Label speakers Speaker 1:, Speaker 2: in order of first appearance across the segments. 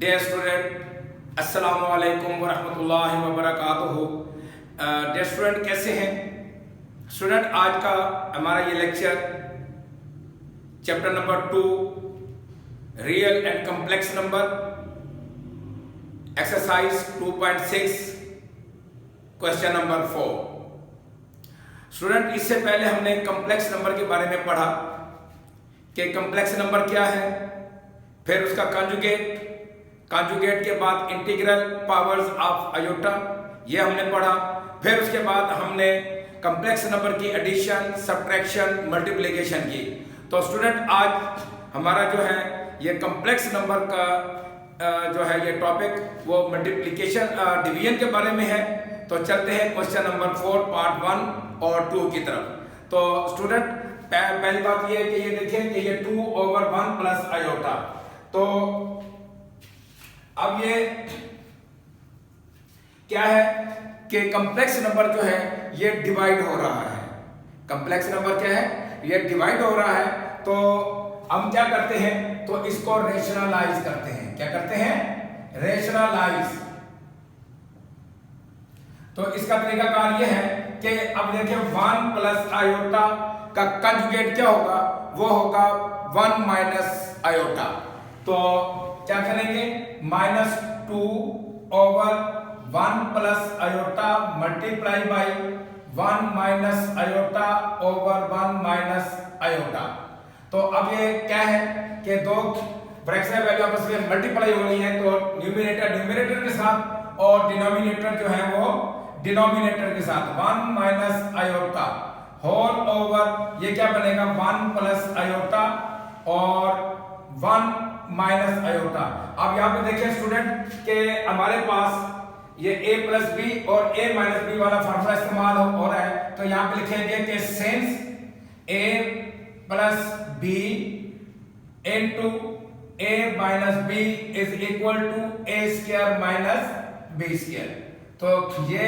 Speaker 1: Dear student, अस्सलाम वालेकुम वरहमतुल्लाहि वबरकातुहू। डियर स्टूडेंट, कैसे हैं स्टूडेंट? आज का हमारा ये lecture chapter number 2 real and complex number exercise 2.6 question number 4। Student, इससे पहले हमने कम्प्लेक्स नंबर के बारे में पढ़ा कि कम्प्लेक्स नंबर क्या है, फिर उसका कॉन्जुगेट के बाद इंटीग्रल पावर्स ऑफ आयोटा, ये हमने पढ़ा। फिर उसके बाद हमने कम्प्लेक्स नंबर की एडिशन, सब्ट्रैक्शन, मल्टीप्लिकेशन की। तो स्टूडेंट, आज हमारा जो है ये कम्प्लेक्स नंबर का जो है ये टॉपिक वो मल्टीप्लिकेशन डिवीजन के बारे में है। तो चलते हैं क्वेश्चन नंबर 4 पार्ट 1 और 2 की तरफ। तो स्टूडेंट, पहली बात ये है कि ये देखें कि ये 2/1 प्लस आयोटा। तो अब ये क्या है कि कम्प्लेक्स नंबर जो है ये डिवाइड हो रहा है। कम्प्लेक्स नंबर क्या है, ये डिवाइड हो रहा है। तो हम क्या करते हैं, तो इसको रेशनलाइज करते हैं। क्या करते हैं? रेशनलाइज। तो इसका तरीकाकार ये है कि अब देखिए 1 प्लस आयोटा का कंजुगेट क्या होगा, वो होगा 1 माइनस आयोटा। तो क्या करेंगे, -2/1 plus iota multiply by 1 minus iota over 1 minus iota. तो अब ये क्या है कि दो फ्रैक्शनल वैल्यू आपस में मल्टीप्लाई हो रही है, तो न्यूमरेटर न्यूमरेटर के साथ और डिनोमिनेटर जो है वो डिनोमिनेटर के साथ 1 माइनस आयोटा होल ओवर ये क्या बनेगा 1 प्लस आयोटा और 1 माइनस आयोटा। अब यहाँ पे देखिए स्टूडेंट के हमारे पास ये a प्लस बी और a माइनस बी वाला फॉर्मूला इस्तेमाल हो रहा है। तो यहाँ पे लिखेंगे कि since a plus B into a minus B is equal to a square minus b square. तो ये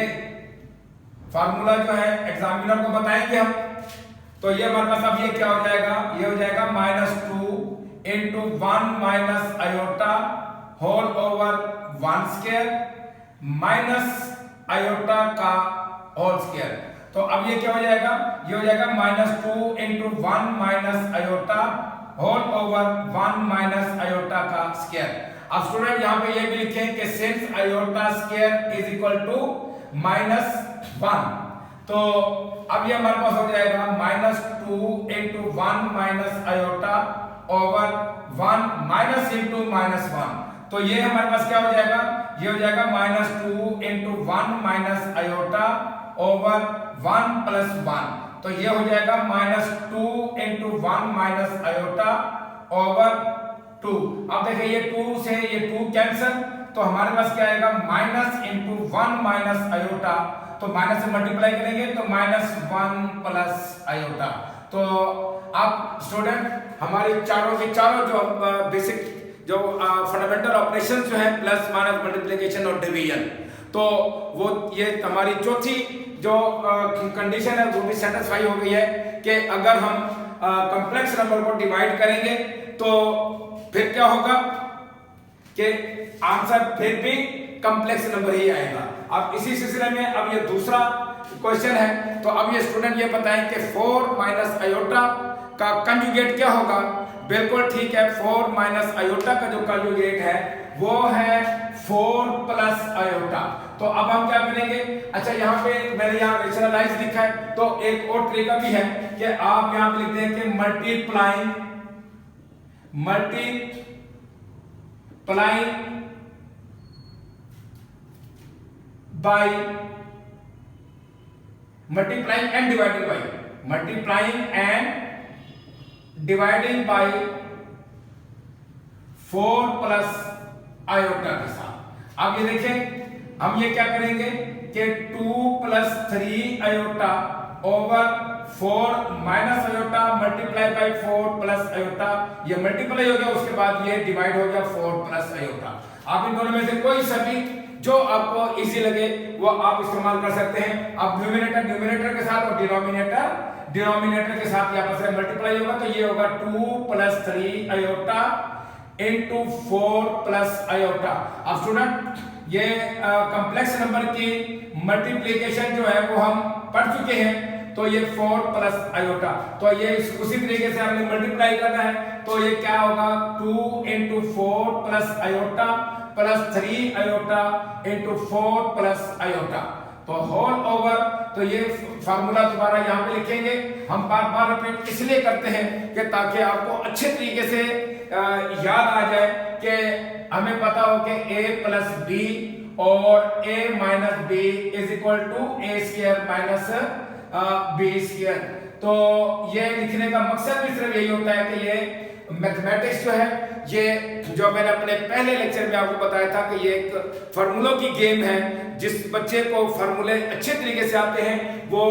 Speaker 1: फार्मूला जो है एग्जामिनर को बताएंगे हम। तो ये हमारे पास अब ये क्या हो जाएगा, ये हो जाएगा -2 into 1 minus iota whole over 1 square minus iota का होल स्क्वायर। तो अब ये क्या हो जाएगा, ये हो जाएगा -2 into 1 minus iota whole over 1 minus iota का स्क्वायर। अब स्टूडेंट यहाँ पे ये भी लिखें कि since iota square is equal to -1। तो अब ये हमारे पास हो जाएगा -2 into 1 minus iota over 1 minus into -1। तो ये हमारे पास क्या हो जाएगा, ये हो जाएगा -2 into 1 minus iota over 1 plus 1। तो ये हो जाएगा -2 इंटू 1 माइनस आयोटा ओवर 2। अब देखिए ये 2 से ये 2 कैंसिल, तो हमारे पास क्या आएगा माइनस इंटू 1 माइनस आयोटा। तो माइनस से मल्टीप्लाई करेंगे तो -1 प्लस आयोटा। तो अब स्टूडेंट हमारी चारों के चारों जो बेसिक जो फंडामेंटल ऑपरेशन जो है प्लस माइनस मल्टीप्लिकेशन और डिवीजन, तो वो ये हमारी चौथी जो कंडीशन है वो भी सेटिस्फाई हो गई है कि अगर हम कॉम्प्लेक्स नंबर को डिवाइड करेंगे तो फिर क्या होगा कि आंसर फिर भी कॉम्प्लेक्स नंबर ही आएगा। अब इसी सिलसिले में अब ये दूसरा क्वेश्चन है। तो अब ये स्टूडेंट ये बताएं कि 4 माइनस आयोटा का कंजुगेट क्या होगा। बिल्कुल ठीक है, 4 माइनस आयोटा का जो कंजुगेट है वो है 4 प्लस आयोटा। तो अब हम क्या करेंगे, अच्छा यहाँ पे मैंने यहाँ रेशनलाइज लिखा है, तो एक और तरीका भी है कि आप यहाँ पे लिख दें कि multiplying by multiplying and dividing by by 4 plus iota के साथ। अब ये देखें हम ये क्या करेंगे कि 2 plus 3 iota over 4 minus iota multiply by 4 plus iota. ये मल्टीप्लाई हो गया, उसके बाद ये डिवाइड हो गया 4 प्लस आयोटा। आप इन दोनों में से कोई सा भी जो आपको इजी लगे वो आप इस्तेमाल कर सकते हैं। अब न्यूमरेटर के साथ और डिनोमिनेटर के साथ आपस में मल्टीप्लाई होगा, तो ये होगा 2 plus 3 iota into 4 plus iota. अब स्टूडेंट ये कॉम्प्लेक्स नंबर की मल्टीप्लीकेशन जो है वो हम पढ़ चुके हैं, तो ये 4 प्लस आयोटा, तो ये उसी तरीके से हमने मल्टीप्लाई करना है, तो ये क्या होगा 2 into 4 plus iota plus 3 iota into 4 plus iota, तो होल ओवर। तो ये फार्मूला दोबारा यहाँ पे लिखेंगे, हम बार बार रिपीट इसलिए करते हैं कि ताकि आपको अच्छे तरीके से याद आ जाए कि हमें पता हो कि a प्लस बी और a minus B is equal to A square minus B square. तो ये लिखने का मकसद भी सिर्फ यही होता है कि ये मैथमेटिक्स जो है, ये जो मैंने अपने पहले लेक्चर में आपको बताया था कि ये एक फार्मूलों की गेम है। जिस बच्चे को फार्मूले अच्छे तरीके से आते हैं वो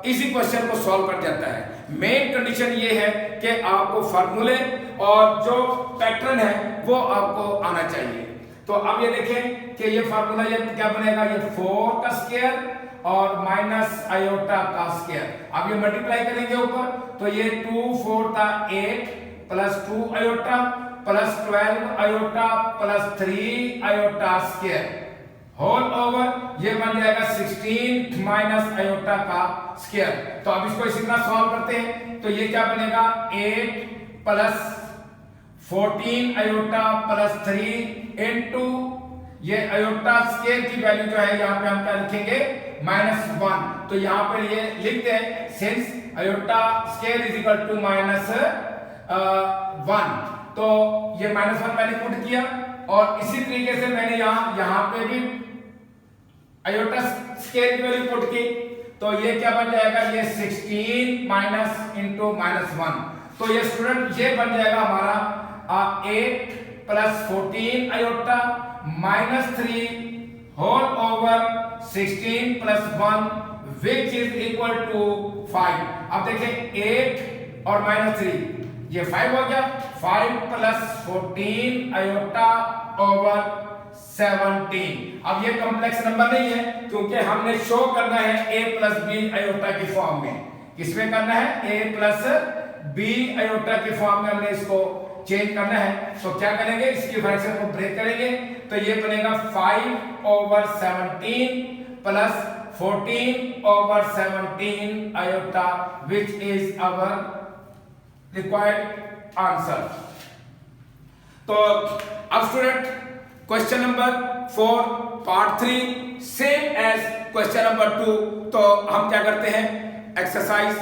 Speaker 1: इसी क्वेश्चन को सॉल्व कर जाता है। मेन कंडीशन ये है कि आपको फार्मूले और जो पैटर्न है वो आपको आना चाहिए। तो अब ये देखें कि ये फार्मूला ये क्या बनेगा, ये 4 का स्क्वायर और माइनस आयोटा का स्क्वायर। अब ये मल्टीप्लाई करेंगे ऊपर, तो ये 2 4 था 8 plus 2 iota plus 12 iota plus 3 iota square whole over, ये बन जाएगा 16 माइनस आयोटा का स्क्वायर। तो अब इसको इसी तरह सॉल्व करते हैं, तो ये क्या बनेगा 8 प्लस 14 आयोटा प्लस 3 इनटू ये आयोटा स्क्वायर की वैल्यू जो है यहाँ पे हम क्या लिखेंगे -1। तो यहाँ पर ये लिखते हैं since iota square is equal to -1, तो ये -1 मैंने पुट किया और इसी तरीके से मैंने यहाँ पे भी आयोटा स्क्वायर की वैल्यू पुट की, तो ये क्या बन जाएगा, ये 16 माइनस इंटू -1। तो ये स्टूडेंट ये बन जाएगा हमारा 8 plus 14 iota minus 3 whole over 16 plus 1 which is equal to 5। अब देखें 8 और -3 ये 5 हो गया, 5 प्लस 14 आयोटा ओवर 17। अब ये कॉम्प्लेक्स नंबर नहीं है क्योंकि हमने शो करना है a प्लस बी आयोटा की फॉर्म में। किसमें करना है, a प्लस बी आयोटा की फॉर्म में हमने इसको चेंज करना है। तो क्या करेंगे, इसकी फ्रैक्शन को ब्रेक करेंगे, तो ये बनेगा 5 over 17 plus 14 over 17 iota which is our required answer. तो अब student question number 4 part 3 same as question number 2। तो हम क्या करते हैं, एक्सरसाइज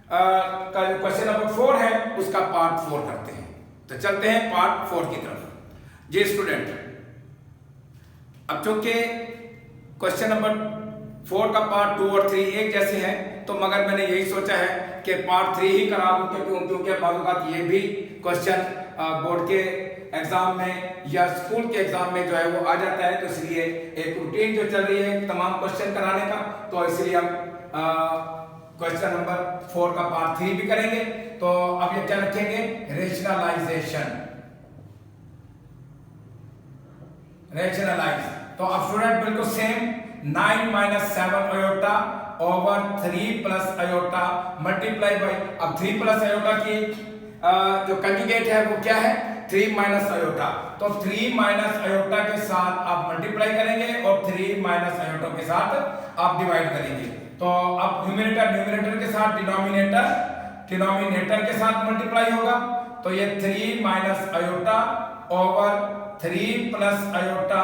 Speaker 1: का क्वेश्चन नंबर 4 है उसका पार्ट 4 करते हैं। तो चलते हैं पार्ट 4 की तरफ। जी स्टूडेंट, अब चूंकि क्वेश्चन नंबर 4 का पार्ट 2 और 3 एक जैसे हैं, तो मगर मैंने यही सोचा है कि पार्ट 3 ही करा दूं, क्योंकि बात ये भी क्वेश्चन बोर्ड के एग्जाम में या स्कूल के एग्जाम में जो है वो आ जाता है, तो इसलिए एक रूटीन जो चल रही है तमाम क्वेश्चन कराने का, तो इसलिए हम क्वेश्चन नंबर 4 का पार्ट 3 भी करेंगे। तो अब ये क्या रखेंगे, रेशनलाइजेशन, रेशनलाइज। तो अब स्टूडेंट बिल्कुल same 9 minus 7 iota over 3 plus iota multiply by, अब 3 प्लस आयोटा की जो कंजुगेट है वो क्या है, 3 माइनस आयोटा। तो 3 माइनस आयोटा के साथ आप मल्टीप्लाई करेंगे और 3 माइनस आयोटा के साथ आप डिवाइड करेंगे। तो अब न्यूमरेटर के साथ डिनोमिनेटर के साथ मल्टीप्लाई होगा, तो ये 3 minus iota over 3 plus iota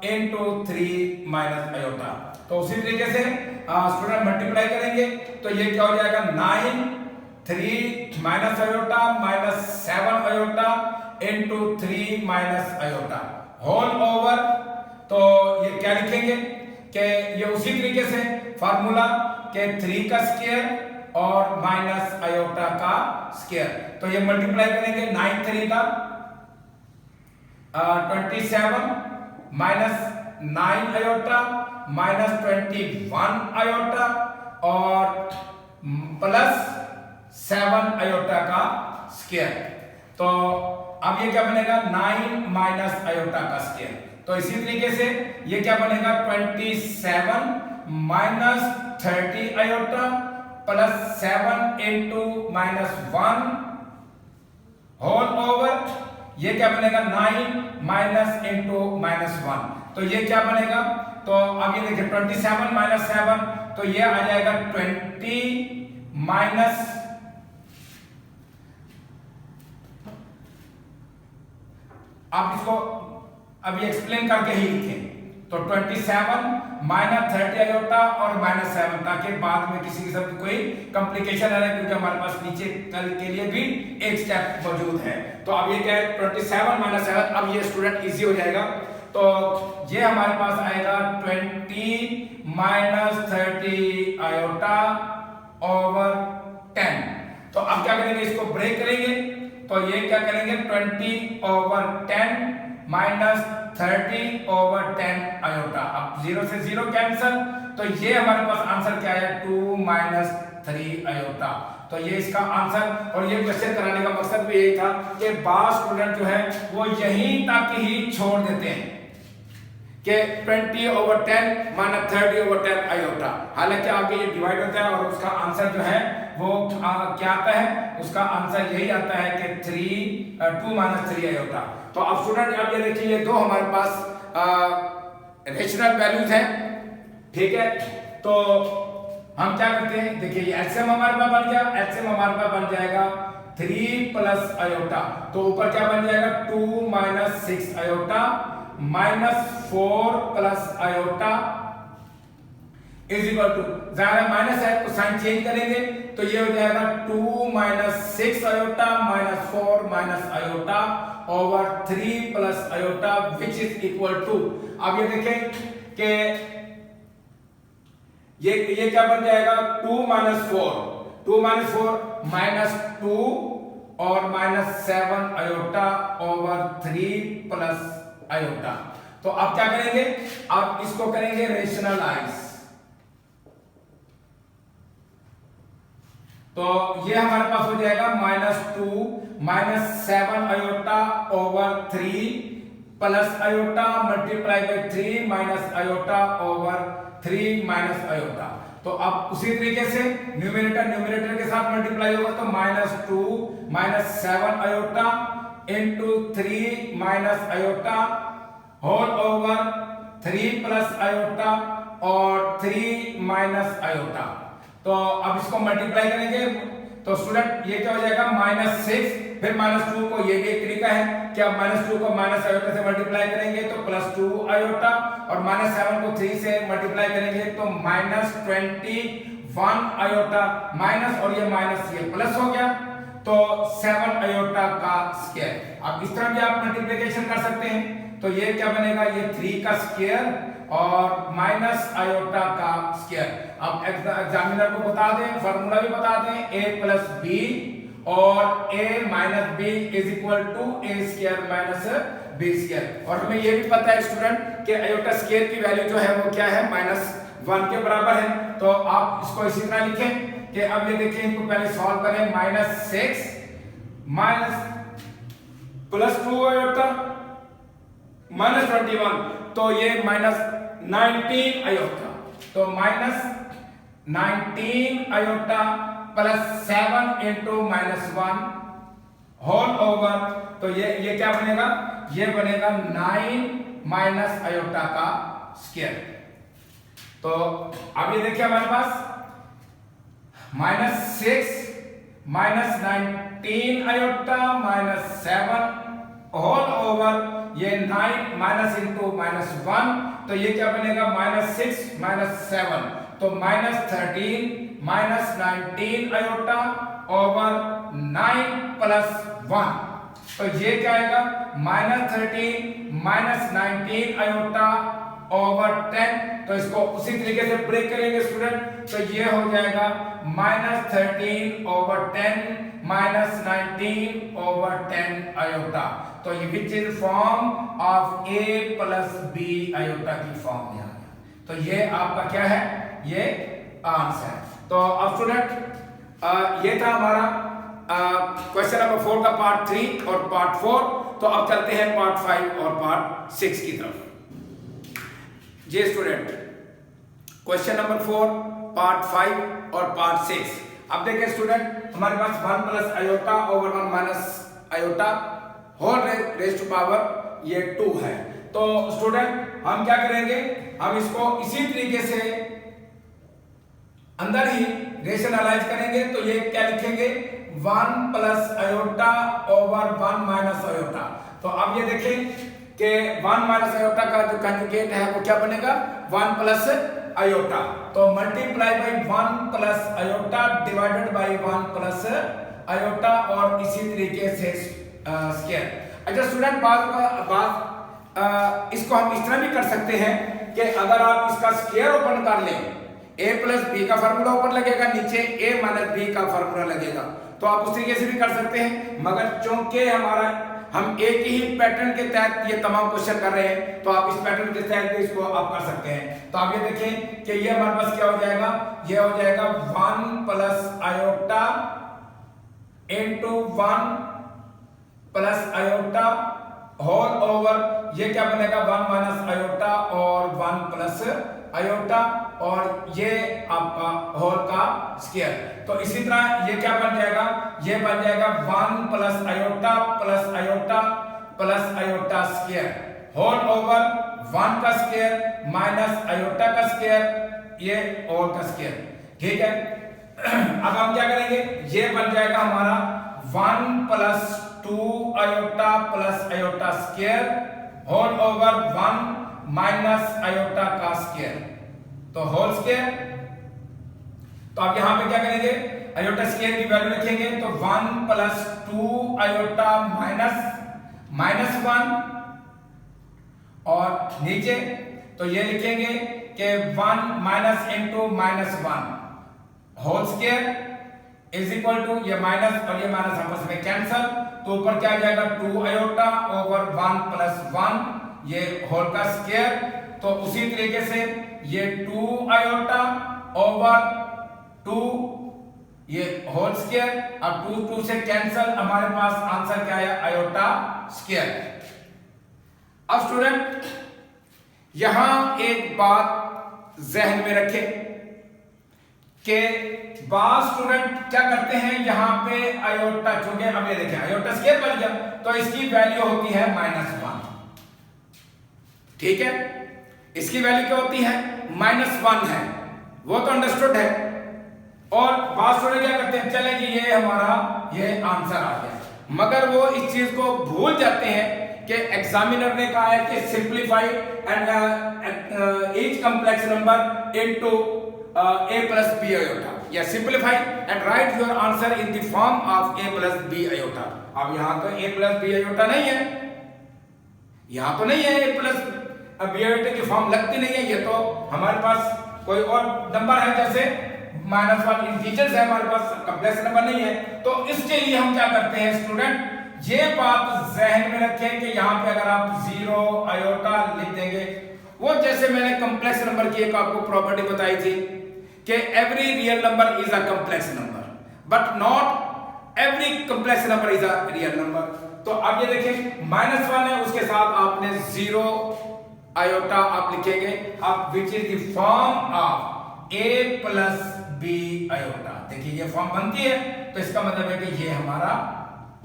Speaker 1: into 3 minus iota. तो उसी तरीके से स्टूडेंट मल्टीप्लाई करेंगे, तो ये क्या हो जाएगा 9 3 minus iota minus 7 iota into 3 minus iota whole over. तो ये क्या लिखेंगे कि ये उसी तरीके से फार्मूला के 3 का स्क्वायर और माइनस आयोटा का स्क्वायर, तो ये मल्टीप्लाई करेंगे 9 3 का 27 माइनस 9 आयोटा माइनस 21 आयोटा और प्लस 7 आयोटा का स्क्वायर। तो अब ये क्या बनेगा 9 माइनस आयोटा का स्क्वायर। तो इसी तरीके से ये क्या बनेगा 27 minus 30 iota plus 7 into -1 whole over ये क्या बनेगा 9 माइनस इंटू माइनस 1, तो ये क्या बनेगा, तो अब ये देखिए 27 माइनस 7, तो ये आ जाएगा 20 माइनस, आप इसको अभी एक्सप्लेन करके ही लिखें, तो 27 माइनस 30 आयोटा और माइनस 7, ताकि बाद में किसी किस्म की कोई कॉम्प्लिकेशन आ रहा है, क्योंकि हमारे पास नीचे कल के लिए भी एक स्टेप मौजूद है। तो अब ये क्या है 27 माइनस 7, अब ये स्टूडेंट इजी हो जाएगा। तो ये हमारे पास आएगा 20 माइनस 30 आयोटा ओवर 10। तो अब क्या करेंगे, इसको ब्रेक करेंगे, तो ये क्या करेंगे 20 ओवर 10 माइनस 30 ओवर 10 आयोटा, अब 0 से 0 कैंसिल, तो ये हमारे पास आंसर क्या है 2 माइनस 3 आयोटा। तो ये इसका आंसर, और ये क्वेश्चन कराने का मकसद भी यही था कि बास स्टूडेंट जो है वो यहीं तक ही छोड़ देते हैं कि 20 ओवर 10 माइनस 30 ओवर 10 आयोटा, हालांकि आगे ये डिवाइड होता है और उसका आंसर जो है वो क्या आता है, उसका आंसर यही आता है कि 2 माइनस 3 आयोटा। तो अब स्टूडेंट अब ये देखिए ये दो हमारे पास रेशनल वैल्यूज हैं, ठीक है। तो हम क्या करते हैं, देखिए ये एलसीएम हमारे पास बन गया, एलसीएम हमारे पास बन जाएगा 3 प्लस आयोटा, तो ऊपर क्या बन जाएगा 2 minus 6 iota minus 4 plus iota is equal to, जरा माइनस है तो साइन चेंज करेंगे, तो ये हो जाएगा 2 minus 6 iota minus 4 minus iota over 3 plus iota which is equal to, अब ये देखें कि ये क्या बन जाएगा 2 माइनस 4 माइनस 2 और minus 7 iota over 3 plus iota. तो अब क्या करेंगे, अब इसको करेंगे रेशनलाइज, तो ये हमारे पास हो जाएगा -2 minus 7 iota over 3 plus iota multiply by 3 minus iota over 3 minus iota. तो अब उसी तरीके से न्यूमरेटर के साथ मल्टीप्लाई होगा, तो -2 minus 7 iota into 3 minus iota whole over 3 plus iota और 3 माइनस आयोटा। तो अब इसको मल्टीप्लाई करेंगे, तो स्टूडेंट ये क्या हो जाएगा -6 फिर -2 को, ये भी एक तरीका है कि आप -2 को माइनस आयोटा से मल्टीप्लाई करेंगे तो +2 आयोटा, और -7 को 3 से मल्टीप्लाई करेंगे तो -21 आयोटा, माइनस और ये माइनस ये प्लस हो गया, तो 7 आयोटा का स्क्वायर। अब इस तरह भी आप मल्टीप्लिकेशन कर सकते हैं, तो ये क्या बनेगा, ये 3 का स्क्वायर और माइनस आयोटा का स्क्वायर। अब एग्जामिनर को बता दें, फार्मूला भी बता दें, a प्लस बी और a minus B is equal to a square minus b square. और हमें ये भी पता है स्टूडेंट कि आयोटा स्क्वायर की वैल्यू जो है वो क्या है -1 के बराबर है। तो आप इसको इसी तरह लिखें कि अब ये देखिए, इनको पहले सॉल्व करें, -6 माइनस +2 आयोटा -21, तो ये -19 आयोटा, तो -19 iota plus 7 into -1 whole over, तो ये क्या बनेगा, ये बनेगा 9 माइनस आयोटा का स्क्वायर। तो अब ये देखिए हमारे पास -6 माइनस 19 आयोटा -7 होल ओवर, ये 9 माइनस इंटू -1, तो ये क्या बनेगा -6 -7, तो -13 -19 आयोटा ओवर 9 + 1, तो ये क्या आएगा -13 -19 आयोटा ओवर 10। तो इसको उसी तरीके से ब्रेक करेंगे स्टूडेंट, तो ये हो जाएगा -13 ओवर 10 -19 ओवर 10 आयोटा। तो ये which is form of a plus b iota की फॉर्म में आ गया। तो ये आपका क्या है, ये आंसर है। तो अब स्टूडेंट ये था हमारा क्वेश्चन नंबर 4 का पार्ट 3 और पार्ट 4। तो अब चलते हैं पार्ट 5 और पार्ट 6 की तरफ। जी स्टूडेंट, क्वेश्चन नंबर 4 पार्ट 5 और पार्ट 6। अब देखिए स्टूडेंट, हमारे पास 1 plus iota over 1 minus iota whole raise to power ये 2 है। तो स्टूडेंट हम क्या करेंगे, हम इसको इसी तरीके से अंदर ही रेशनलाइज करेंगे। तो ये क्या लिखेंगे 1 plus iota over 1 minus iota. तो अब ये देखें कि 1 माइनस आयोटा का जो कंजुगेट है वो क्या बनेगा 1 प्लस आयोटा। तो multiply by 1 plus iota divided by 1 plus iota और इसी तरीके से स्क्वायर। अच्छा स्टूडेंट इसको हम इस तरह भी कर सकते हैं कि अगर आप इसका स्क्वायर ओपन कर लें, a प्लस बी का फार्मूला ऊपर लगेगा, नीचे a माइनस बी का फार्मूला लगेगा। तो आप उस तरीके से भी कर सकते हैं, मगर चूंकि हम एक ही पैटर्न के तहत ये तमाम क्वेश्चन कर रहे हैं तो आप इस पैटर्न के तहत भी इसको आप कर सकते हैं। तो आप ये देखें कि ये हमारे पास क्या हो जाएगा, ये हो जाएगा 1 plus iota into 1 plus iota whole over ये क्या बनेगा 1 माइनस आयोटा और 1 प्लस आयोटा और ये आपका होल का स्क्वायर। तो इसी तरह ये क्या बन जाएगा, ये बन जाएगा 1 plus iota plus iota square whole over 1 का स्क्वायर माइनस आयोटा का स्क्वायर ये होल का स्क्वायर। ठीक है, अब हम क्या करेंगे, ये बन जाएगा हमारा 1 plus 2 iota plus iota square whole over 1 minus iota का स्क्वायर। तो होल स्क्वायर। तो आप यहां पे क्या करेंगे, आयोटा स्क्वायर की वैल्यू रखेंगे तो 1 प्लस 2 आयोटा माइनस 1 और नीचे तो ये लिखेंगे कि 1 minus into minus 1 whole square is equal to ये माइनस और ये माइनस आपस में कैंसल। तो ऊपर क्या आ जाएगा 2 आयोटा ओवर 1 प्लस 1 ये होल का स्क्वायर। तो उसी तरीके से ये 2 आयोटा ओवर 2 ये होल स्क्वायर। अब 2 से कैंसल, हमारे पास आंसर क्या है आयोटा स्क्वायर। अब स्टूडेंट यहां एक बात जहन में रखें कि बात स्टूडेंट क्या करते हैं, यहां पे आयोटा चूंकि अब ये देखें आयोटा स्क्वायर बन गया तो इसकी वैल्यू होती है -1। ठीक है, इसकी वैल्यू क्या होती है -1 है, वो तो अंडरस्टूड है। और बात स्टूडेंट क्या करते हैं, चले जी ये हमारा ये आंसर आ गया, मगर वो इस चीज को भूल जाते हैं कि एग्जामिनर ने कहा है कि simplify and each complex number into a plus b iota या simplify and right your answer in the form of a plus b iota। अब यहां तो a plus b iota नहीं है, यहां तो नहीं है a plus b iota की फॉर्म लगती नहीं है। ये तो हमारे पास कोई और नंबर है, जैसे -1 इंटीजर्स है हमारे पास, कॉम्प्लेक्स नंबर नहीं है। तो इसके लिए हम क्या करते हैं स्टूडेंट, ये बात जहन में रखें कि यहां पे अगर आप 0 आयोटा लिख देंगे, वो जैसे मैंने कॉम्प्लेक्स नंबर की एक आपको प्रॉपर्टी बताई थी कि every real number is a complex number but not every complex number is a real number. तो अब ये देखें -1 है, उसके साथ आपने 0 आयोटा आप लिखेंगे, अब which is the form of a plus b iota. देखिए ये फॉर्म बनती है, तो इसका मतलब है कि ये हमारा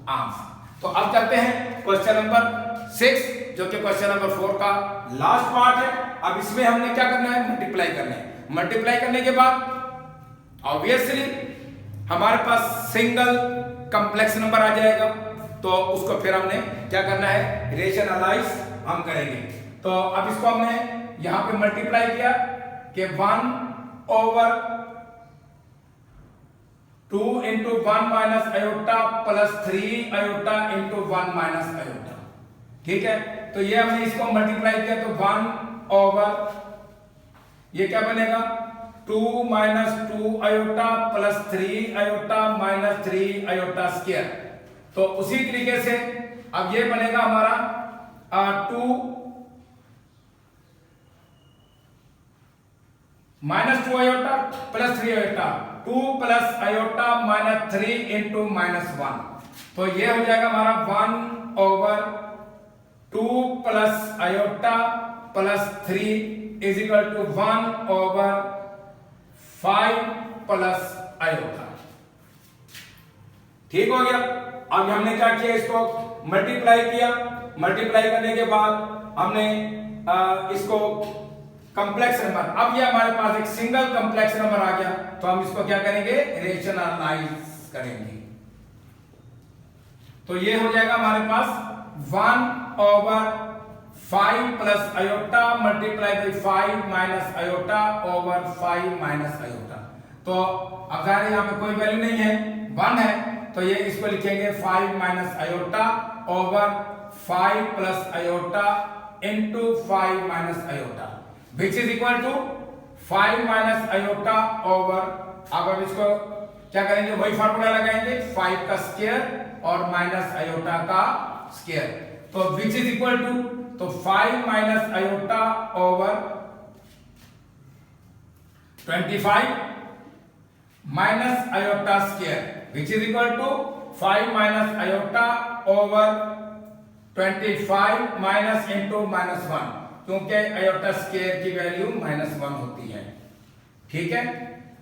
Speaker 1: आंसर। तो अब चलते हैं क्वेश्चन नंबर 6 जो कि क्वेश्चन नंबर 4 का लास्ट पार्ट है। अब इसमें हमने क्या करना है, मल्टीप्लाई करना है। मल्टीप्लाई करने के बाद ऑब्वियसली हमारे पास सिंगल कॉम्प्लेक्स नंबर आ जाएगा, तो उसको फिर हमने क्या करना है, रेशनलाइज हम करेंगे। तो अब इसको हमने यहां पे मल्टीप्लाई किया कि 1 over 2 into 1 minus iota plus 3 iota into 1 minus iota. ठीक है, तो ये हमने इसको मल्टीप्लाई किया तो 1 ओवर ये क्या बनेगा 2 minus 2 iota plus 3 iota minus 3 iota square. तो उसी तरीके से अब ये बनेगा हमारा 2 minus 2 iota plus 3 iota, 2 plus iota minus 3 into -1। तो ये हो जाएगा हमारा 1 over 2 plus iota plus 3 is equal to 1 over 5 plus iota. ठीक हो गया। अब हमने क्या किया, इसको मल्टीप्लाई किया, मल्टीप्लाई करने के बाद हमने इसको कॉम्प्लेक्स नंबर, अब ये हमारे पास एक सिंगल कॉम्प्लेक्स नंबर आ गया, तो हम इसको क्या करेंगे, रेशनलाइज करेंगे। तो ये हो जाएगा हमारे पास 1/5 plus iota multiply by 5 minus iota over 5 minus iota. तो अगर यहाँ पे कोई वैल्यू नहीं है, 1 है, तो ये इसको लिखेंगे 5 minus iota over 5 plus iota into 5 minus iota which is equal to 5 minus iota over, अब हम इसको क्या करेंगे, वही फार्मूला लगाएंगे, 5 का स्क्वायर और माइनस आयोटा का स्क्वायर, तो विच इज इक्वल टू, तो 5 minus iota over 25 minus iota square which is equal to 5 minus iota over 25 minus into minus 1, क्योंकि आयोटा स्क्वायर की वैल्यू -1 होती है। ठीक है,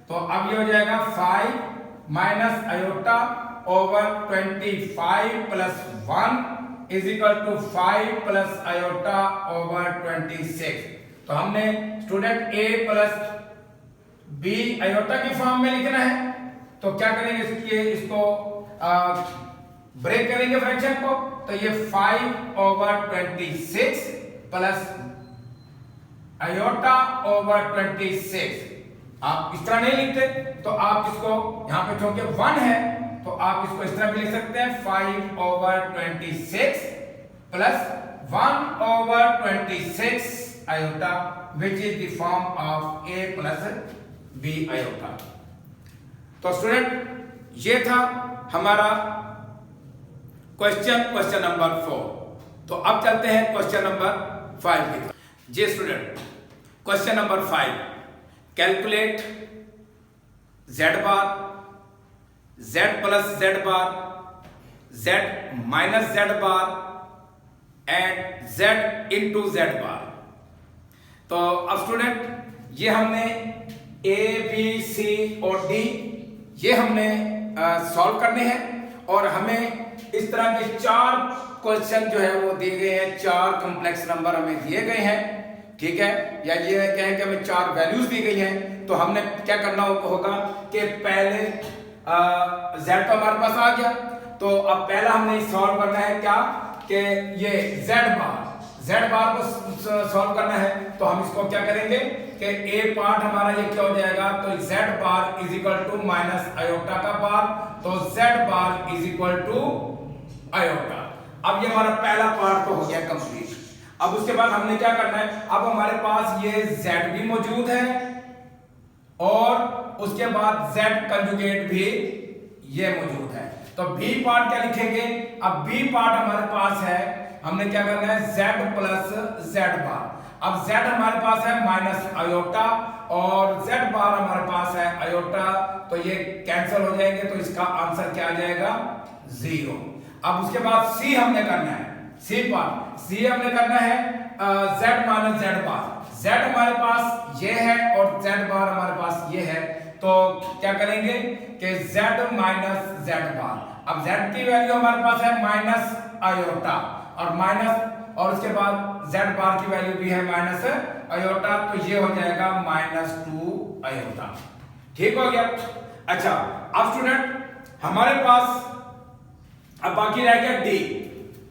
Speaker 1: तो अब ये हो जाएगा 5 minus iota over 25 plus 1 is equal to 5 plus iota over 26। तो हमने student a plus b iota की फॉर्म में लिखना है, तो क्या करेंगे, इसको ब्रेक करेंगे फ्रैक्शन को, तो ये 5 ओवर 26 प्लस आयोटा ओवर 26, आप इस तरह नहीं लिखते, तो आप इसको यहाँ पे क्योंकि 1 है, तो आप इसको इस तरह भी लिख सकते हैं, 5 over 26 plus 1 over 26 iota which is the form of a plus b iota. तो स्टूडेंट ये था हमारा क्वेश्चन नंबर 4। तो अब चलते हैं क्वेश्चन नंबर 5 की तरफ। जी student, question number 5, calculate z bar, z plus z bar, z minus z bar and z into z bar. तो अब स्टूडेंट ये हमने a b c और d ये हमने सॉल्व करने हैं, और हमें इस तरह के 4 क्वेश्चन जो है वो दिए गए हैं, 4 कॉम्प्लेक्स नंबर हमें दिए गए हैं। ठीक है, या ये कहें कि हमें 4 वैल्यूज दी गई हैं, तो हमने क्या करना होगा कि पहले z तो हमारे पास आ गया, तो अब पहला हमने सॉल्व करना है क्या, कि ये z बार को सॉल्व करना है। तो हम इसको क्या करेंगे कि a पार्ट हमारा ये क्या हो जाएगा, तो z bar is equal to minus iota का बार, तो z bar is equal to iota. अब ये हमारा पहला पार्ट तो हो गया कंप्लीट। अब उसके बाद हमने क्या करना है, अब हमारे पास ये z भी मौजूद है और उसके बाद z कंजुगेट भी ये मौजूद है, तो b पार्ट क्या लिखेंगे, अब b पार्ट हमारे पास है, हमने क्या करना है z प्लस z बार। अब z हमारे पास है माइनस आयोटा और z बार हमारे पास है आयोटा, तो ये कैंसिल हो जाएंगे, तो इसका आंसर क्या आ जाएगा, 0। अब उसके बाद c हमने करना है, c हमने करना है z minus z bar. z हमारे पास ये है और z बार हमारे पास ये है, तो क्या करेंगे कि z माइनस z बार। अब z की वैल्यू हमारे पास है माइनस आयोटा और उसके बाद z बार की वैल्यू भी है माइनस आयोटा, तो ये हो जाएगा -2 आयोटा। ठीक हो गया। अच्छा, अब स्टूडेंट हमारे पास अब बाकी रह गया d,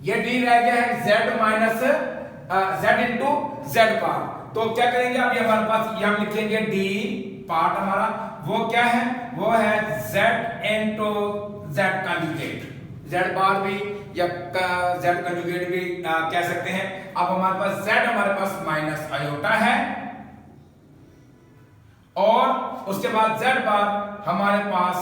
Speaker 1: ये d रह गया है z minus z into z bar. तो क्या करेंगे, अब ये हमारे पास ये हम लिखेंगे d पार्ट हमारा वो क्या है, वो है z into z conjugate, z बार भी या z कंजुगेट भी कह सकते हैं। अब हमारे पास z हमारे पास माइनस आयोटा है और उसके बाद z बार हमारे पास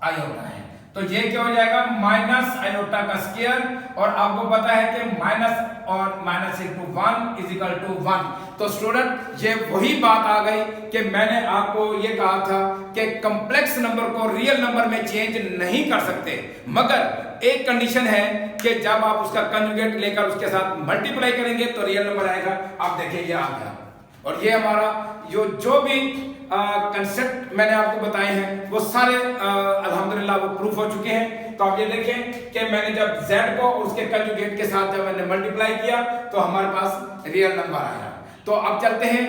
Speaker 1: आयोटा है, तो ये क्या हो जाएगा, माइनस आयोटा का स्क्वायर, और आपको पता है कि माइनस और minus into 1 is equal to 1। तो स्टूडेंट ये वही बात आ गई कि मैंने आपको ये कहा था कि कॉम्प्लेक्स नंबर को रियल नंबर में चेंज नहीं कर सकते, मगर एक कंडीशन है कि जब आप उसका कंजुगेट लेकर उसके साथ मल्टीप्लाई करेंगे तो रियल नंबर आएगा। आप देखिए ये आ गया, और ये हमारा जो भी कंसेप्ट मैंने आपको बताए हैं वो सारे अल्हम्दुलिल्लाह वो प्रूफ हो चुके हैं। तो आप ये देखें कि मैंने जब z को उसके कंजुगेट के साथ जब मैंने मल्टीप्लाई किया तो हमारे पास रियल नंबर आया। तो अब चलते हैं,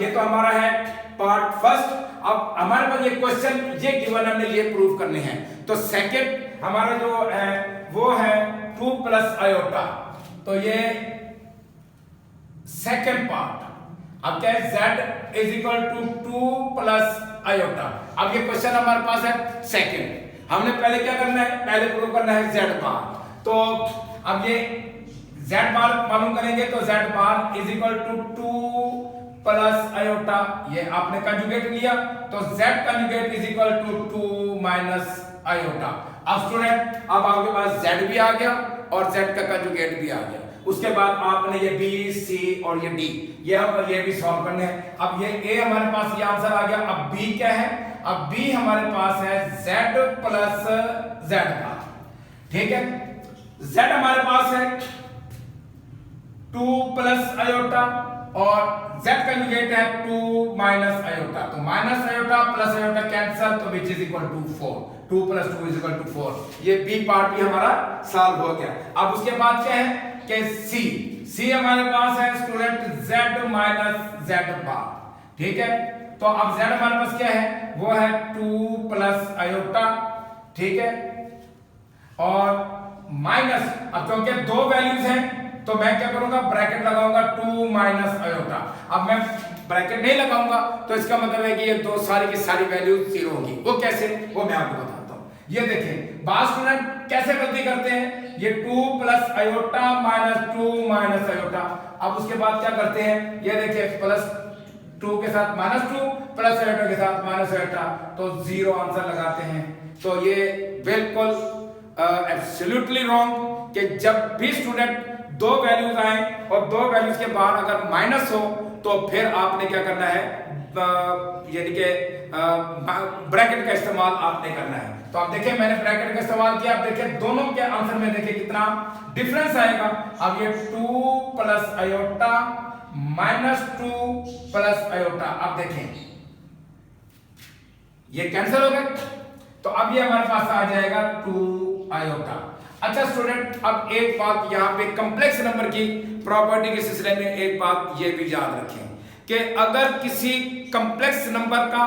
Speaker 1: ये तो हमारा है पार्ट फर्स्ट। अब हमारे पास ये क्वेश्चन ये गिवन हमने ये प्रूव करने हैं। तो सेकंड हमारा जो है वो है 2 प्लस आयोटा। तो ये सेकंड पार्ट। अब क्या है, z is equal to 2 plus iota. अब ये क्वेश्चन हमारे पास है सेकंड। हमने पहले क्या करना है, पहले प्रूव करना है z बार। तो अब ये z बार मालूम करेंगे तो z bar is equal to 2 plus iota, ये आपने कंजुगेट लिया तो z conjugate is equal to 2 minus iota. अब स्टूडेंट अब आपके पास z भी आ गया और z का कंजुगेट भी आ गया। उसके बाद आपने ये b c और ये d ये भी सॉल्व करने हैं। अब ये a हमारे पास ये आंसर आ गया। अब b क्या है, अब b हमारे पास है z प्लस z का, ठीक है। z हमारे पास है 2 प्लस आयोटा और z कंजुगेट है 2 माइनस आयोटा। तो minus iota plus iota cancel, तो which is equal to 4। 2 plus 2 is equal to 4। ये b पार्ट भी हमारा सॉल्व हो गया। अब उसके बाद क्या है कि c हमारे पास है स्टूडेंट z माइनस z बार, ठीक है। तो अब z हमारे पास क्या है, वो है 2 प्लस आयोटा, ठीक है। और माइनस, अब क्योंकि दो वैल्यूज हैं तो मैं क्या करूंगा, ब्रैकेट लगाऊंगा 2 माइनस आयोटा। अब मैं ब्रैकेट नहीं लगाऊंगा तो इसका मतलब है कि ये दो सारी की सारी वैल्यू 0 होगी। वो कैसे, वो मैं आपको बताता हूं। ये देखें बात स्टूडेंट कैसे गलती करते हैं, ये 2 plus iota minus 2 minus iota. अब उसके बाद क्या करते हैं, ये देखिए प्लस 2 के साथ माइनस 2 प्लस आयोटा के साथ माइनस आयोटा, तो 0 आंसर लगाते हैं। तो ये बिल्कुल एब्सोल्युटली रॉन्ग कि जब भी स्टूडेंट दो वैल्यूज आए और दो वैल्यूज के बाद अगर माइनस हो तो फिर आपने क्या करना है, यानी कि ब्रैकेट का इस्तेमाल आपने करना है। तो आप देखिए मैंने ब्रैकेट का इस्तेमाल किया। आप देखिए दोनों के आंसर में देखिए कितना डिफरेंस आएगा। अब ये 2 plus iota minus 2 plus iota, अब देखें ये कैंसिल हो गए। तो अब ये हमारे पास आ जाएगा 2 आयोटा। अच्छा स्टूडेंट, अब एक बात यहाँ पे कॉम्प्लेक्स नंबर की प्रॉपर्टी के सिलसिले में एक बात ये भी याद रखें कि अगर किसी कॉम्प्लेक्स नंबर का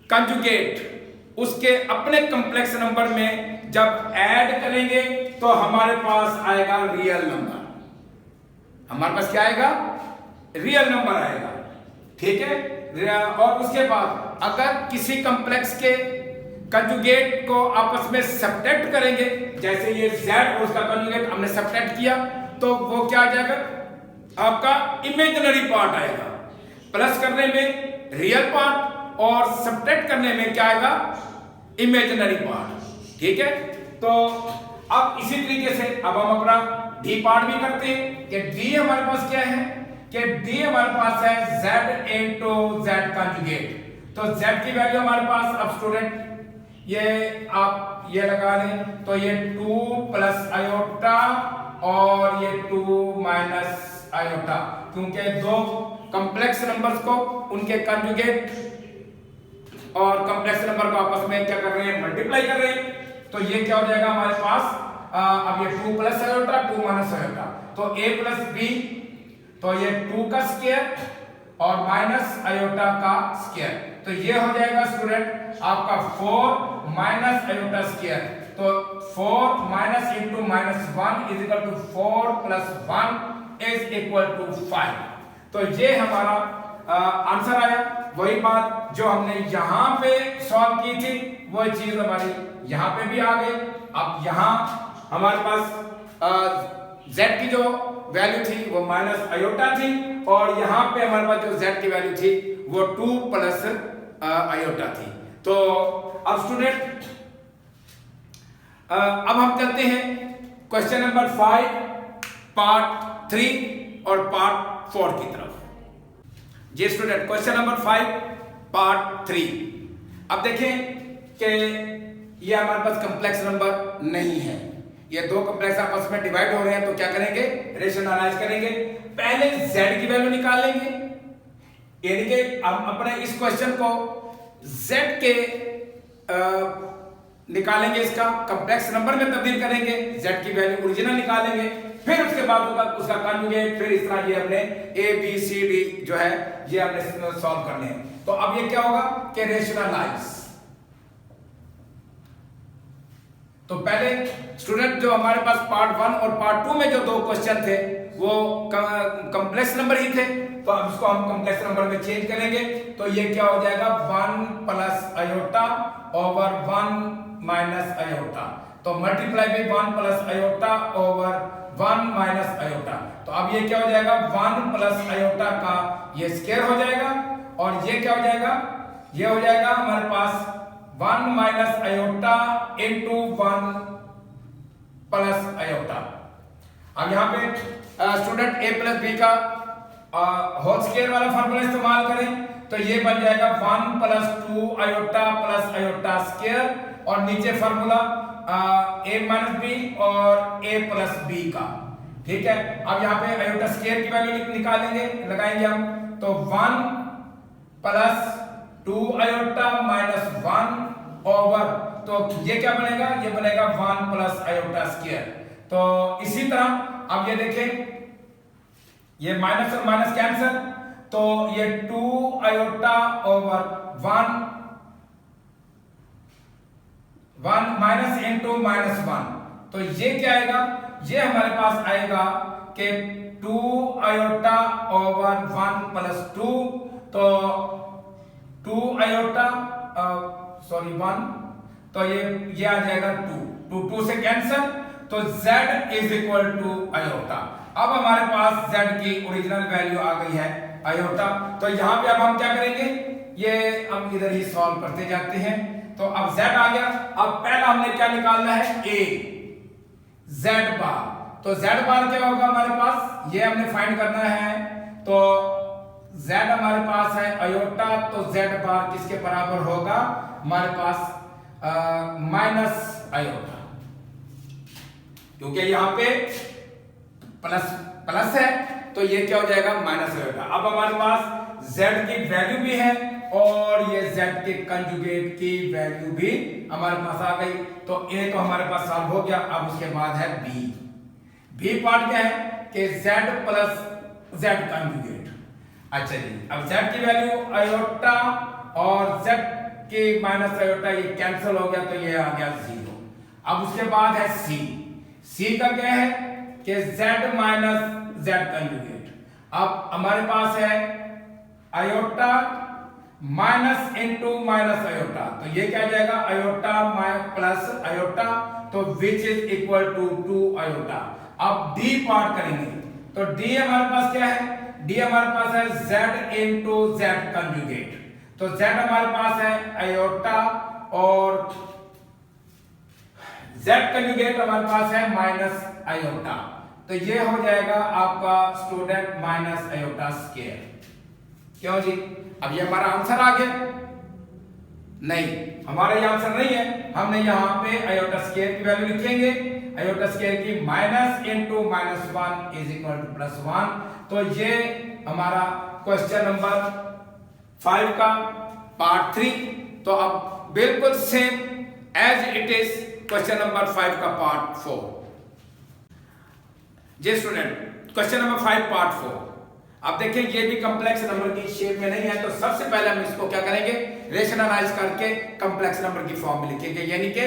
Speaker 1: कंजुगेट उसके अपने कॉम्प्लेक्स नंबर में जब ऐड करेंगे तो हमारे पास आएगा रियल नंबर। हमारे पास क्या आएगा, रियल नंबर आएगा, ठीक है। और उसके बाद अगर किसी कॉम्प्लेक्स के कंजुगेट को आपस में सब्ट्रैक्ट करेंगे, जैसे ये z और उसका कंजुगेट हमने सब्ट्रैक्ट किया तो वो क्या आ जाएगा, आपका इमेजिनरी पार्ट आएगा। प्लस करने में रियल पार्ट और सब्ट्रैक्ट करने में क्या आएगा, इमेजिनरी पार्ट, ठीक है। तो अब इसी तरीके से अब हम अपना d पार्ट भी करते हैं कि d हमारे पास क्या है, कि d हमारे पास है z इनटू z कंजुगेट। तो z की वैल्यू हमारे पास, अब स्टूडेंट ये आप ये लगा लें तो ये 2 प्लस आयोटा और ये 2 माइनस आयोटा, क्योंकि दो कॉम्प्लेक्स नंबर्स को उनके कंजुगेट और कॉम्प्लेक्स नंबर को आपस में क्या कर रहे हैं, मल्टीप्लाई कर रहे हैं। तो ये क्या हो जाएगा हमारे पास, अब ये 2 प्लस आयोटा 2 माइनस आयोटा, तो a प्लस b, तो ये 2 का स्क्वायर और माइनस आयोटा का स्क्वायर, तो ये हो जाएगा स्टूडेंट आपका 4 माइनस आयोटा स्क्वायर। तो 4 minus into minus 1 is equal to 4 plus 1 is equal to 5। तो ये हमारा आंसर आया। वही बात जो हमने यहाँ पे सॉल्व की थी वो चीज हमारी यहाँ पे भी आ गई। अब यहाँ हमारे पास z की जो वैल्यू थी वो माइनस आयोटा थी और यहाँ पे हमारे पास जो z की वैल्यू थी वो 2 प्लस आयोटा थी। तो अब स्टूडेंट अब हम चलते हैं क्वेश्चन नंबर 5 पार्ट 3 और पार्ट 4 की तरफ। जी स्टूडेंट, क्वेश्चन नंबर 5 पार्ट 3। अब देखें कि ये हमारे पास कॉम्प्लेक्स नंबर नहीं है, ये दो कॉम्प्लेक्स आपस में डिवाइड हो रहे हैं तो क्या करेंगे, रेशनलाइज करेंगे। पहले z की वैल्यू निकाल लेंगे, यानी कि हम अपने इस क्वेश्चन को z के निकालेंगे, इसका कॉम्प्लेक्स नंबर में तब्दील करेंगे, z की वैल्यू ओरिजिनल निकालेंगे, फिर उसके बाद उसका कॉन्जुगेट, फिर इस तरह ये हमने a b c d जो है ये हमने सॉल्व करने हैं। तो अब ये क्या होगा कि रेशनलाइज। तो पहले स्टूडेंट जो हमारे पास पार्ट 1 और पार्ट 2 में जो दो क्वेश्चन थे वो कॉम्प्लेक्स नंबर ही थे, तो अब इसको हम कॉम्प्लेक्स नंबर में चेंज करेंगे। तो ये क्या हो जाएगा 1 plus iota over 1 minus iota, तो multiply by 1 plus iota over 1 minus iota. तो अब ये क्या हो जाएगा 1 प्लस आयोटा का ये स्क्वायर हो जाएगा, और ये क्या हो जाएगा, ये हो जाएगा हमारे पास 1 minus iota into 1 plus iota. अब यहाँ पे स्टूडेंट a प्लस बी का होल स्क्वायर वाला फॉर्मूला इस्तेमाल करें तो ये बन जाएगा 1 plus 2 iota plus iota square, और नीचे फॉर्मूला a माइनस बी और a प्लस बी का। ठीक है, अब यहाँ पे आयोटा स्क्वायर की वैल्यू निकालेंगे, लगाएंगे हम, तो 1 प्लस 2 आयोटा माइनस 1 ओवर, तो ये क्या बनेगा, ये बनेगा 1 प्लस आयोटा स्क्वायर। तो इसी तरह अब ये देखें, ये माइनस और माइनस कैंसिल, तो ये 2 iota over 1 minus into minus 1, तो ये क्या आएगा, ये हमारे पास आएगा कि 2 आयोटा ओवर 1 प्लस 2, तो 2 आयोटा सॉरी 1, तो ये आ जाएगा 2 से कैंसिल, तो z is equal to iota. अब हमारे पास z की ओरिजिनल वैल्यू आ गई है आयोटा। तो यहां पे अब हम क्या करेंगे, ये हम इधर ही सॉल्व करते जाते हैं। तो अब z आ गया, अब पहला हमने क्या निकालना है a, z बार। तो z बार क्या होगा हमारे पास, ये हमने फाइंड करना है। तो z हमारे पास है आयोटा, तो z बार किसके बराबर होगा हमारे पास माइनस आयोटा, क्योंकि यहाँ पे प्लस है तो ये क्या हो जाएगा माइनस आयोटा। अब हमारे पास z की वैल्यू भी है और ये z के कंजुगेट की वैल्यू भी हमारे पास आ गई। तो a तो हमारे पास सॉल्व हो गया। अब उसके बाद है b पार्ट क्या है कि z प्लस z कंजुगेट। अच्छा जी, अब z की वैल्यू आयोटा और z के माइनस आयोटा ये कैंसिल हो गया, तो ये आ गया 0। अब उसके बाद है c का क्या है कि z माइनस z कंजुगेट। अब हमारे पास है iota minus into minus iota, तो ये क्या जाएगा आयोटा प्लस आयोटा, तो which is equal to 2 iota. अब d पार्ट करेंगे, तो d हमारे पास क्या है, d हमारे पास है z इंटू z कंजुगेट। तो z हमारे पास है आयोटा और z कंजुगेट हमारे पास है माइनस आयोटा, तो ये हो जाएगा आपका स्टूडेंट माइनस आयोटा स्क्वायर। क्यों जी, अब ये हमारा आंसर आ गया? नहीं, हमारा ये आंसर नहीं है। हमने यहाँ पे आयोटा स्क्वायर की वैल्यू लिखेंगे, आयोटा स्क्वायर की minus into minus 1 is equal two plus 1। तो ये हमारा क्वेश्चन नंबर 5 का पार्ट 3। तो अब बिल्कुल same as it is question number 5 का पार्ट 4। जी स्टूडेंट, क्वेश्चन नंबर 5 पार्ट 4। अब देखिए ये भी कॉम्प्लेक्स नंबर की शेप में नहीं है, तो सबसे पहले हम इसको क्या करेंगे, रेशनलाइज करके कॉम्प्लेक्स नंबर की फॉर्म में लिखेंगे, यानी कि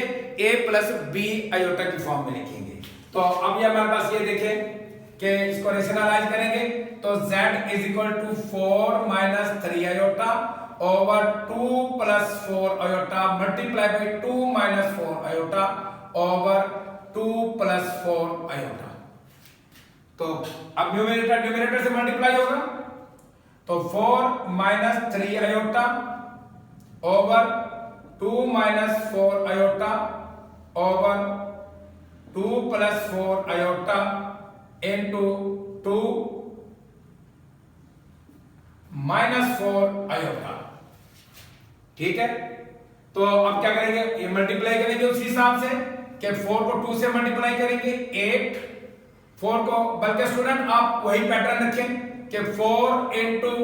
Speaker 1: a प्लस बी आयोटा की फॉर्म में लिखेंगे। तो अब ये हमारे पास ये देखें कि इसको रेशनलाइज करेंगे, तो z is equal to 4 minus 3 iota over 2 plus 4 iota multiply by 2 minus 4 iota over 2 plus 4 iota. तो अब न्यूमरेटर से मल्टीप्लाई होगा, तो 4 minus 3 iota over 2 minus 4 iota over 2 plus 4 iota into 2 minus 4 iota. ठीक है, तो अब क्या करेंगे, ये मल्टीप्लाई करेंगे उसी हिसाब से। कि 4 को 2 से मल्टीप्लाई करेंगे 8, 4 को, बल्कि स्टूडेंट आप वही पैटर्न रखें कि 4 into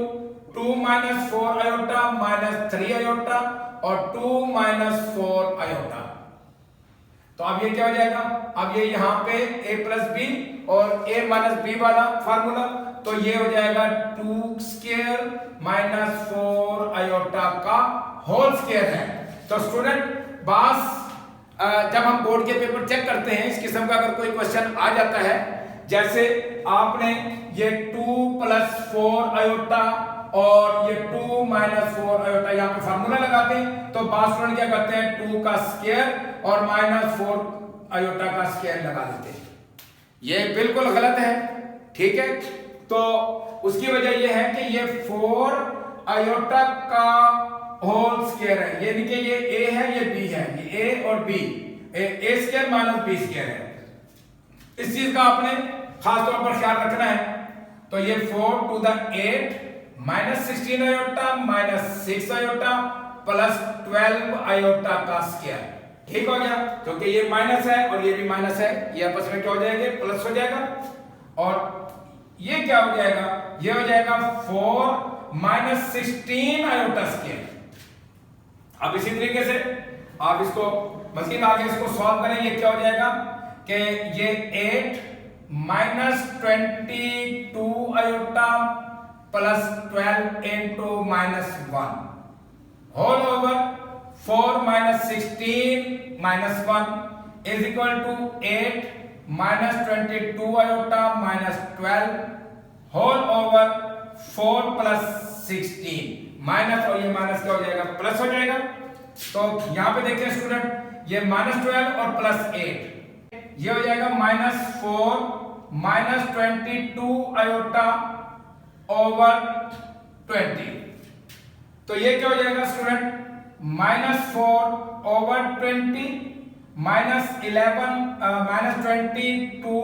Speaker 1: 2 minus 4 iota minus 3 iota और 2 माइनस 4 आयोटा। तो अब ये क्या हो जाएगा, अब ये यहाँ पे a प्लस बी और a माइनस बी वाला फार्मूला, तो ये हो जाएगा 2 स्क्वायर माइनस 4 आयोटा का होल स्क्वायर है। तो स्टूडेंट बस जब हम बोर्ड के पेपर चेक करते हैं इस किस्म का अगर कोई क्वेश्चन आ जाता है, जैसे आपने ये 2 प्लस 4 आयोटा और ये 2 माइनस 4 आयोटा यहाँ पे फार्मूला लगाते हैं, तो बात स्टूडेंट क्या करते हैं 2 का स्क्वायर और माइनस 4 आयोटा का स्क्वायर लगा देते हैं। ये बिल्कुल गलत है, ठीक है। तो उसकी वजह ये है कि ये 4 आयोटा का होल स्क्वायर है, यानी कि ये a है ये b है, ये a और b, a square minus b square है। इस चीज का आपने खास तौर पर ख्याल रखना है। तो ये 4 to the 8 minus 16 iota minus 6 iota plus 12 iota का स्क्वायर, ठीक हो गया, क्योंकि ये माइनस है और ये भी माइनस है, ये आपस में क्या हो जाएंगे, प्लस हो जाएगा। और ये क्या हो जाएगा, ये हो जाएगा 4 माइनस 16 आयोटा स्क्वायर। अब इसी तरीके से आप इसको मजीद आगे इसको सॉल्व करें, ये क्या हो जाएगा कि ये 8 minus 22 iota plus 12 into minus 1 whole over 4 minus 16 minus 1 is equal to 8 minus 22 iota minus 12 whole over 4 plus 16 minus, और ये माइनस क्या हो जाएगा, प्लस हो जाएगा। तो यहां पे देखिए स्टूडेंट, ये माइनस 12 और प्लस 8, ये हो जाएगा माइनस 4 माइनस 22 आयोटा ओवर 20। तो ये क्या हो जाएगा student, minus 4 over 20 minus 11 minus 22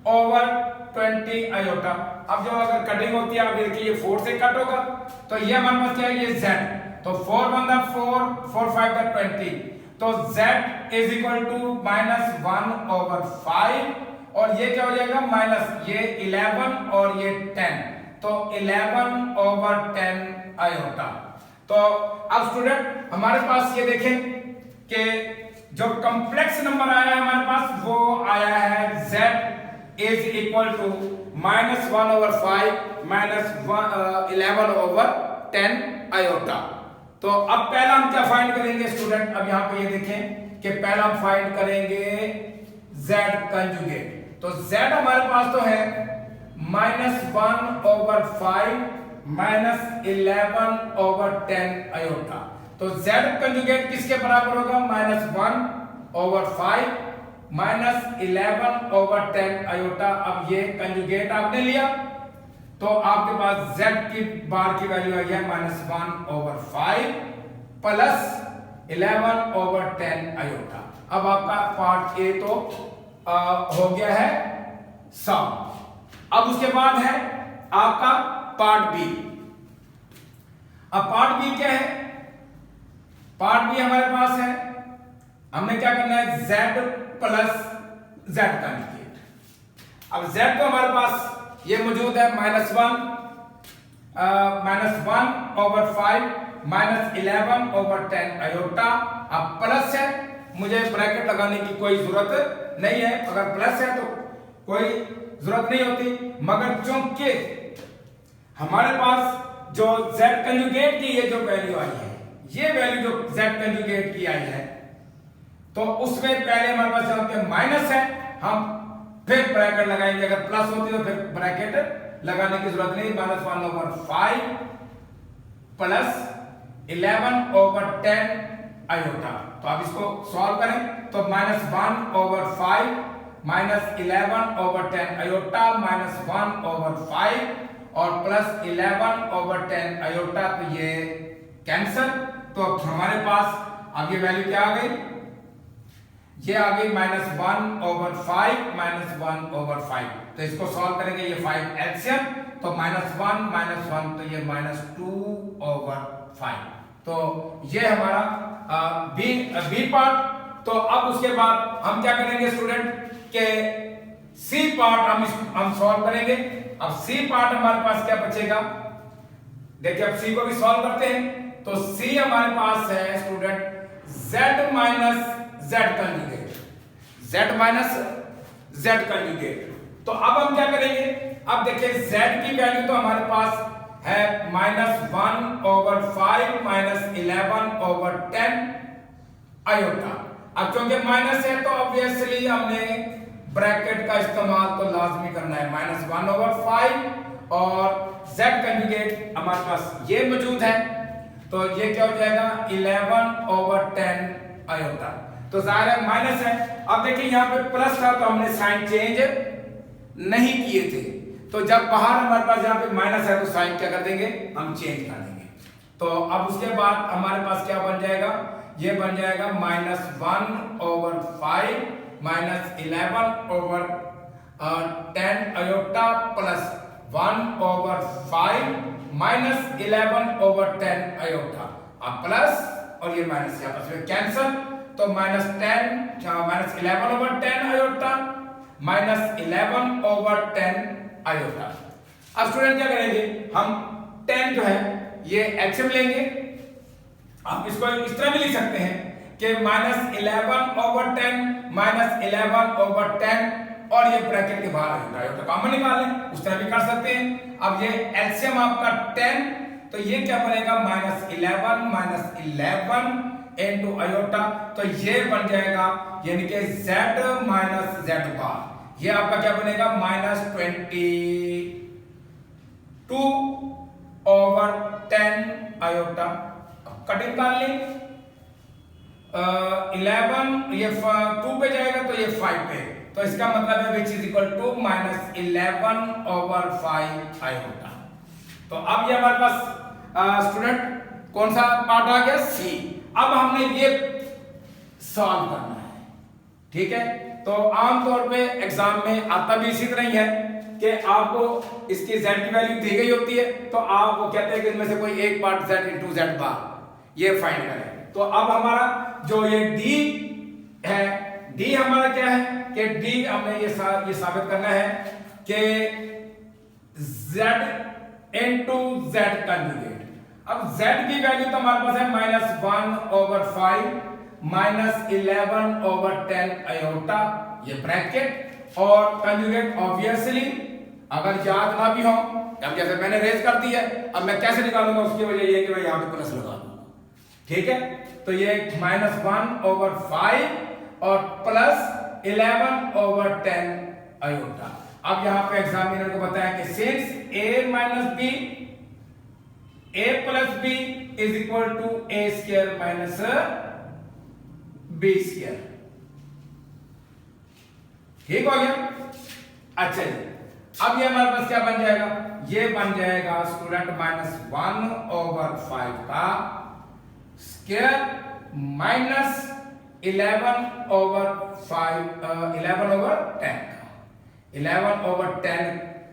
Speaker 1: over 20 iota. अब जो अगर कटिंग होती है, आप देखिए ये 4 से कट होगा, तो ये हमारे पास क्या है, ये z, तो 4 1 दा 4 4 5 दा 20, तो z is equal to minus 1 over 5, और ये क्या हो जाएगा माइनस ये 11 और ये 10, तो 11 ओवर 10 आयोटा। तो अब स्टूडेंट हमारे पास ये देखें कि जो कॉम्प्लेक्स नंबर आया है हमारे पास, वो आया है z is equal to minus 1 over 5 minus 11 over 10 iota. तो अब पहला हम क्या फाइंड करेंगे स्टूडेंट, अब यहां पे ये देखें कि पहला हम फाइंड करेंगे z कंजुगेट। तो z हमारे पास तो है minus 1 over 5 minus 11 over 10 iota. तो z कंजुगेट किसके बराबर होगा, minus 1 over 5 minus 11 over 10 iota. अब ये कंजुगेट आपने लिया, तो आपके पास z की बार की वैल्यू आई है minus 1 over 5 plus 11 over 10 iota. अब आपका पार्ट ए तो हो गया है सॉल्व। अब उसके बाद है आपका पार्ट बी। अब पार्ट बी क्या है, पार्ट बी हमारे पास है, हमने क्या करना है, z प्लस z कंजुगेट। अब z तो हमारे पास ये मौजूद है minus 1 over 5 minus 11 over 10 iota. अब प्लस है, मुझे ब्रैकेट लगाने की कोई जरूरत नहीं है, अगर प्लस है तो कोई जरूरत नहीं होती, मगर चूंकि हमारे पास जो z कंजुगेट की ये जो वैल्यू आई है, ये वैल्यू जो z कंजुगेट की आई है, तो उसमें पहले हमारे पास यहाँ माइनस है, हम फिर ब्रैकेट लगाएंगे, अगर प्लस होती तो फिर ब्रैकेट लगाने की जरूरत नहीं। Minus 1 over 5 plus 11 over 10 iota. तो आप इसको सॉल्व करें, तो minus 1 over 5 minus 11 over 10 iota minus 1 over 5 और प्लस 11 ओवर 10 आयोटा, तो ये कैंसिल। तो हमारे पास अब ये वैल्यू क्या आ गई, ये आ गई माइनस 1 ओवर 5 माइनस 1 ओवर 5। तो इसको सॉल्व करेंगे, ये 5 एलसीएम, तो माइनस 1 माइनस 1, तो ये माइनस 2 ओवर 5। तो ये हमारा बी पार्ट। तो अब उसके बाद हम क्या करेंगे स्टूडेंट के सी पार्ट हम सॉल्व करेंगे। अब सी पार्ट हमारे पास क्या बचेगा, देखिए अब सी को भी सॉल्व करते हैं। तो सी हमारे पास है student z minus Z conjugate, z minus Z conjugate. तो अब हम क्या करेंगे, अब देखिए z की वैल्यू तो हमारे पास है -1/5 -11/10 आयोटा। अब क्योंकि माइनस है तो ऑब्वियसली हमने ब्रैकेट का इस्तेमाल तो लाजमी करना है, -1/5 और z कंजुगेट हमारे पास ये मौजूद है, तो ये क्या हो जाएगा 11/10 आयोटा। तो जाहिर है माइनस है। अब देखिए यहाँ पे प्लस था तो हमने साइन चेंज नहीं किए थे, तो जब बाहर हमारे पास यहाँ पे माइनस है तो साइन क्या कर देंगे, हम चेंज कर देंगे। तो अब उसके बाद हमारे पास क्या बन जाएगा, ये बन जाएगा -1/5 -11/10 आयोटा प्लस 1/5 -11/10 आयोटा। अब प्लस और ये माइनस आपस में कैंसल, तो -11/10 आयोटा -11/10 आयोटा। अब स्टूडेंट क्या करेंगे, हम 10 जो है ये एलसीएम लेंगे। आप इसको इस तरह भी लिख सकते हैं कि -11/10 -11/10 और ये ब्रैकेट के बाहर आयोटा कॉमन निकाल लें, उस तरह भी कर सकते हैं। अब ये एलसीएम आपका 10, तो ये क्या बनेगा -11 इनटू आयोटा, तो ये बन जाएगा यानी कि z माइनस z बार, ये आपका क्या बनेगा -22/10 आयोटा। कटिंग कर लें, 11 ये 2 पे जाएगा तो ये 5 पे, तो इसका मतलब है which is equal to -11/5 iota. तो अब ये हमारे पास स्टूडेंट कौन सा पार्ट आ गया, सी। अब हमने ये सॉल्व करना है, ठीक है। तो आमतौर पे एग्जाम में आता भी इसी तरह ही है कि आपको इसकी z की वैल्यू दी गई होती है, तो आप वो कहते हैं कि इनमें से कोई एक पार्ट z इंटू जेड बार ये फाइंड करें। तो अब हमारा जो ये d है, d हमारा क्या है कि d हमने ये साबित करना है कि z इंटू जेड कंजुगेट। अब z की वैल्यू तो हमारे पास है -1/5 -11/10 आयोटा, ये ब्रैकेट और कंजुगेट ऑब्वियसली अगर याद ना भी हो, अब जैसे मैंने रेज कर दी है, अब मैं कैसे निकालूंगा, उसकी वजह ये है कि मैं यहां पे प्लस लगा दूंगा, ठीक है। तो ये -1/5 और प्लस 11/10 आयोटा। अब यहां पे एग्जामिनर को बताया कि since a minus b a plus b is equal to a square minus b square, ठीक हो गया। अच्छा जी, अब ये हमारे पास क्या बन जाएगा, ये बन जाएगा स्टूडेंट -1/5 का स्क्वायर माइनस 11/10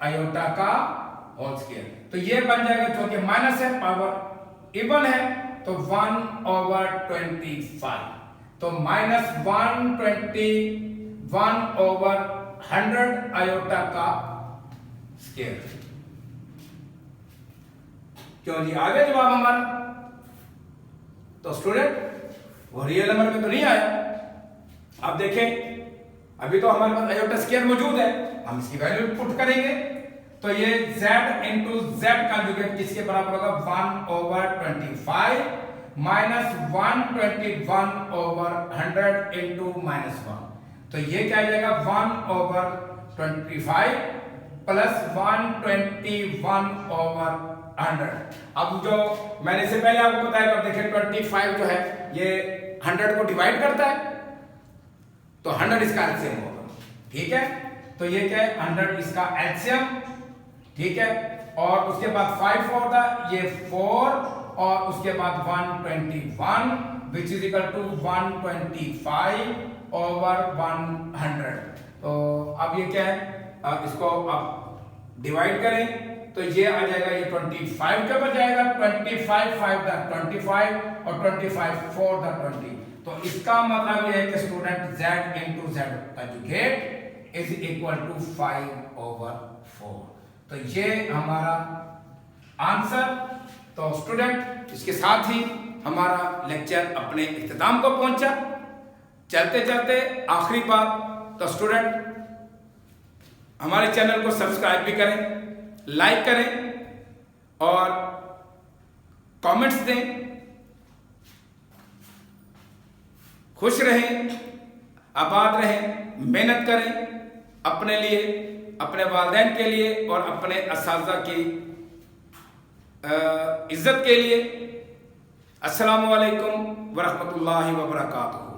Speaker 1: आयोटा का होल स्क्वायर। तो ये बन जाएगा, क्योंकि माइनस है पावर इवन है तो 1/25, तो -1/100 आयोटा का स्क्वायर। क्यों जी, आ गया जवाब हमारा। तो स्टूडेंट वो रियल नंबर में तो नहीं आया। अब देखें, अभी तो हमारे पास आयोटा स्क्वायर मौजूद है, हम इसकी वैल्यू पुट करेंगे, तो ये z इंटू जेड कंजुगेट किसके बराबर होगा 1/25 -121/100 इंटू -1, तो ये क्या आ जाएगा 1/25 प्लस 121/100। अब जो मैंने इससे पहले आपको बताया, अब देखिए 25 जो है ये 100 को डिवाइड करता है, तो 100 इसका एलसीएम होगा, ठीक है। तो ये क्या है 100 इसका एलसीएम, ठीक है। और उसके बाद 5 होता है, ये 4 और उसके बाद 121 विच इज इक्वल टू 125/100। तो अब ये क्या है, इसको आप डिवाइड करें तो ये आ जाएगा, ये 25 के ऊपर जाएगा, 25 5 द 25 और 25 4 द 20, तो इसका मतलब यह है कि student z into Z conjugate is equal to 5/4। तो ये हमारा आंसर। तो स्टूडेंट इसके साथ ही हमारा लेक्चर अपने इख्तिताम को पहुंचा। चलते चलते आखिरी बात, तो स्टूडेंट हमारे चैनल को सब्सक्राइब भी करें, लाइक करें और कमेंट्स दें। खुश रहें, आबाद रहें, मेहनत करें अपने लिए, अपने वालिदैन के लिए और अपने असातिज़ा की इज्जत के लिए। अस्सलामु अलैकुम व रहमतुल्लाहि व बरकातुहू।